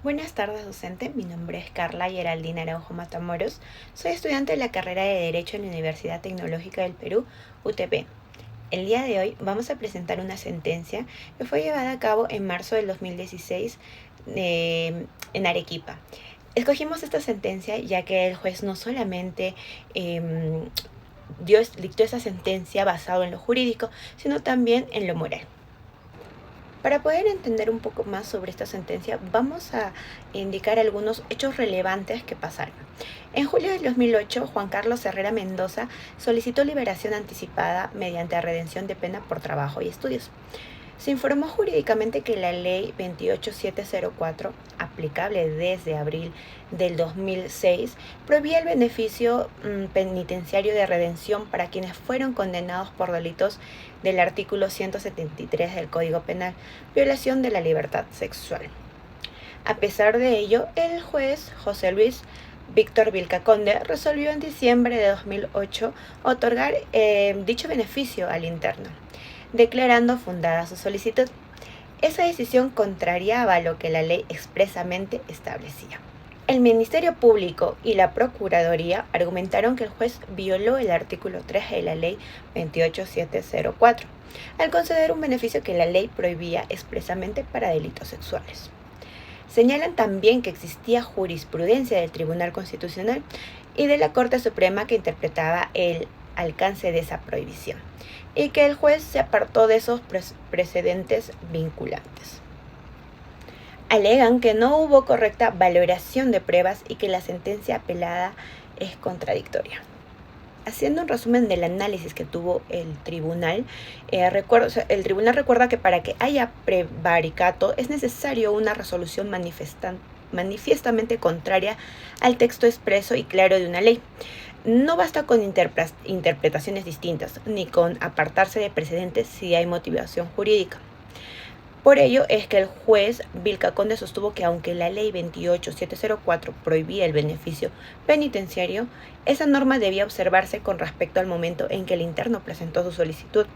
Buenas tardes, docente. Mi nombre es Carla Geraldina Araujo Matamoros. Soy estudiante de la carrera de Derecho en la Universidad Tecnológica del Perú, UTP. El día de hoy vamos a presentar una sentencia que fue llevada a cabo en marzo del 2016 en Arequipa. Escogimos esta sentencia ya que el juez no solamente dictó esa sentencia basado en lo jurídico, sino también en lo moral. Para poder entender un poco más sobre esta sentencia, vamos a indicar algunos hechos relevantes que pasaron. En julio del 2008, Juan Carlos Herrera Mendoza solicitó liberación anticipada mediante redención de pena por trabajo y estudios. Se informó jurídicamente que la ley 28704, aplicable desde abril del 2006, prohibía el beneficio penitenciario de redención para quienes fueron condenados por delitos del artículo 173 del Código Penal, violación de la libertad sexual. A pesar de ello, el juez José Luis Víctor Vilcaconde resolvió en diciembre de 2008 otorgar dicho beneficio al interno, declarando fundada su solicitud. Esa decisión contrariaba lo que la ley expresamente establecía. El Ministerio Público y la Procuraduría argumentaron que el juez violó el artículo 3 de la ley 28704, al conceder un beneficio que la ley prohibía expresamente para delitos sexuales. Señalan también que existía jurisprudencia del Tribunal Constitucional y de la Corte Suprema que interpretaba el alcance de esa prohibición, y que el juez se apartó de esos precedentes vinculantes. Alegan que no hubo correcta valoración de pruebas y que la sentencia apelada es contradictoria. Haciendo un resumen del análisis que tuvo el tribunal, el tribunal recuerda que para que haya prevaricato es necesario una resolución manifiestamente contraria al texto expreso y claro de una ley. No basta con interpretaciones distintas, ni con apartarse de precedentes si hay motivación jurídica. Por ello es que el juez Vilcaconde sostuvo que aunque la ley 28704 prohibía el beneficio penitenciario, esa norma debía observarse con respecto al momento en que el interno presentó su solicitud,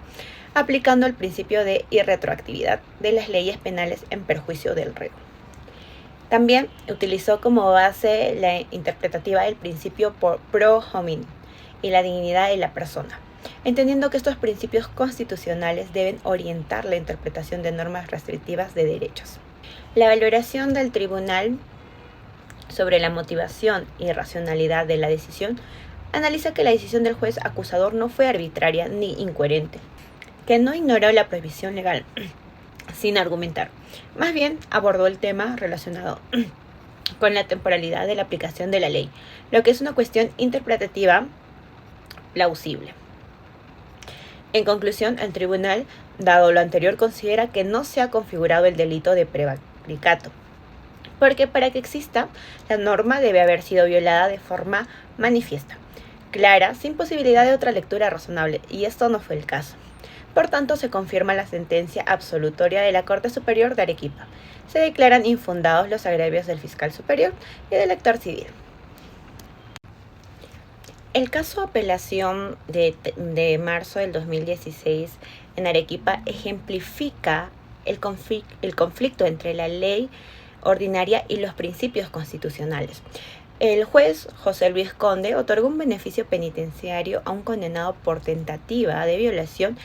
aplicando el principio de irretroactividad de las leyes penales en perjuicio del reo. También utilizó como base la interpretativa del principio pro hominem y la dignidad de la persona, entendiendo que estos principios constitucionales deben orientar la interpretación de normas restrictivas de derechos. La valoración del tribunal sobre la motivación y racionalidad de la decisión analiza que la decisión del juez acusador no fue arbitraria ni incoherente, que no ignoró la prohibición legal sin argumentar. Más bien abordó el tema relacionado con la temporalidad de la aplicación de la ley, lo que es una cuestión interpretativa plausible. En conclusión, el tribunal, dado lo anterior, considera que no se ha configurado el delito de prevaricato, porque para que exista, la norma debe haber sido violada de forma manifiesta, clara, sin posibilidad de otra lectura razonable, y esto no fue el caso. Por tanto, se confirma la sentencia absolutoria de la Corte Superior de Arequipa. Se declaran infundados los agravios del fiscal superior y del actor civil. El caso apelación de marzo del 2016 en Arequipa ejemplifica el conflicto entre la ley ordinaria y los principios constitucionales. El juez José Luis Conde otorgó un beneficio penitenciario a un condenado por tentativa de violación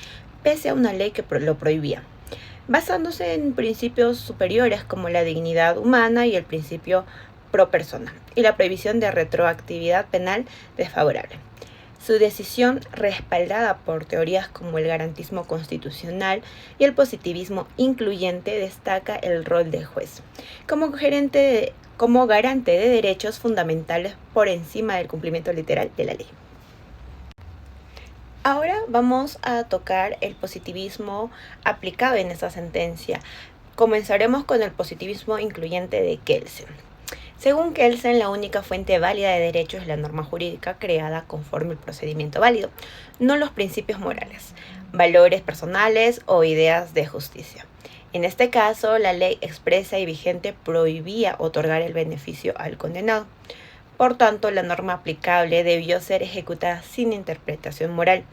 pese a una ley que lo prohibía, basándose en principios superiores como la dignidad humana y el principio pro persona, y la prohibición de retroactividad penal desfavorable. Su decisión, respaldada por teorías como el garantismo constitucional y el positivismo incluyente, destaca el rol del juez como garante de derechos fundamentales por encima del cumplimiento literal de la ley. Ahora vamos a tocar el positivismo aplicado en esta sentencia. Comenzaremos con el positivismo incluyente de Kelsen. Según Kelsen, la única fuente válida de derecho es la norma jurídica creada conforme el procedimiento válido, no los principios morales, valores personales o ideas de justicia. En este caso, la ley expresa y vigente prohibía otorgar el beneficio al condenado. Por tanto, la norma aplicable debió ser ejecutada sin interpretación moral.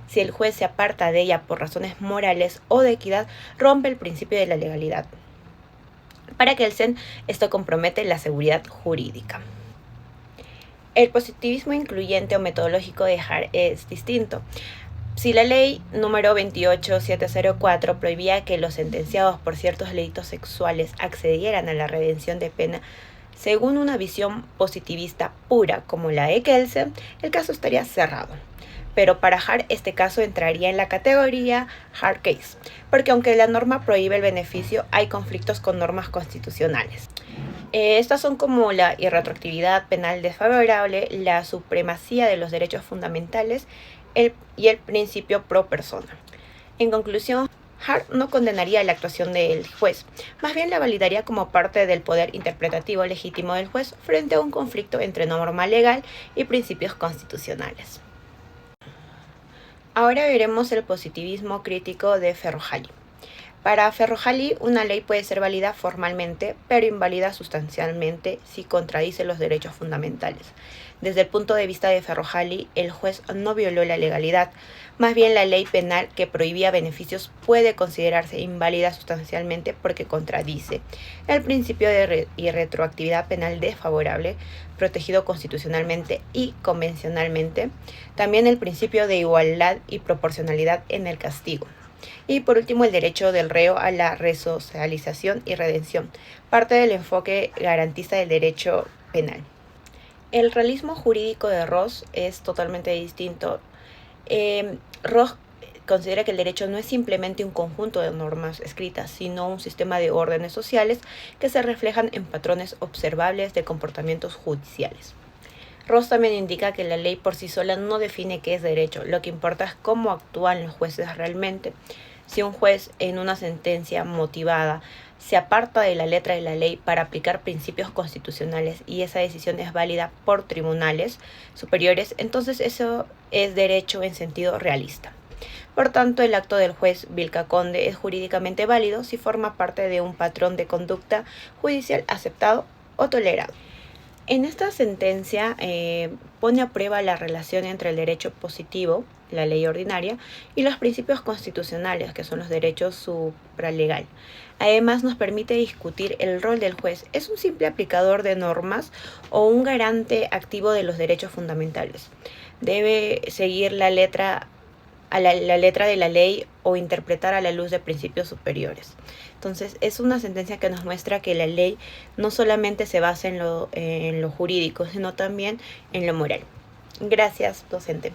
Si el juez se aparta de ella por razones morales o de equidad, rompe el principio de la legalidad. Para Kelsen, esto compromete la seguridad jurídica. El positivismo incluyente o metodológico de Hart es distinto. Si la ley número 28704 prohibía que los sentenciados por ciertos delitos sexuales accedieran a la redención de pena, según una visión positivista pura como la de Kelsen, el caso estaría cerrado. Pero para Hart este caso entraría en la categoría hard case, porque aunque la norma prohíbe el beneficio, hay conflictos con normas constitucionales. Estas son como la irretroactividad penal desfavorable, la supremacía de los derechos fundamentales y el principio pro persona. En conclusión, Hart no condenaría la actuación del juez, más bien la validaría como parte del poder interpretativo legítimo del juez frente a un conflicto entre norma legal y principios constitucionales. Ahora veremos el positivismo crítico de Ferrojali. Para Ferrojali, una ley puede ser válida formalmente, pero inválida sustancialmente si contradice los derechos fundamentales. Desde el punto de vista de Ferrojali, el juez no violó la legalidad. Más bien, la ley penal que prohibía beneficios puede considerarse inválida sustancialmente porque contradice el principio de irretroactividad penal desfavorable, protegido constitucionalmente y convencionalmente, también el principio de igualdad y proporcionalidad en el castigo. Y por último, el derecho del reo a la resocialización y redención, parte del enfoque garantista del derecho penal. El realismo jurídico de Ross es totalmente distinto. Ross considera que el derecho no es simplemente un conjunto de normas escritas, sino un sistema de órdenes sociales que se reflejan en patrones observables de comportamientos judiciales. Ross también indica que la ley por sí sola no define qué es derecho, lo que importa es cómo actúan los jueces realmente. Si un juez en una sentencia motivada se aparta de la letra de la ley para aplicar principios constitucionales y esa decisión es válida por tribunales superiores, entonces eso es derecho en sentido realista. Por tanto, el acto del juez Vilca Conde es jurídicamente válido si forma parte de un patrón de conducta judicial aceptado o tolerado. En esta sentencia pone a prueba la relación entre el derecho positivo, la ley ordinaria, y los principios constitucionales, que son los derechos supralegal. Además, nos permite discutir el rol del juez. ¿Es un simple aplicador de normas o un garante activo de los derechos fundamentales? ¿Debe seguir la letra de la ley o interpretar a la luz de principios superiores? Entonces, es una sentencia que nos muestra que la ley no solamente se basa en lo jurídico, sino también en lo moral. Gracias, docente.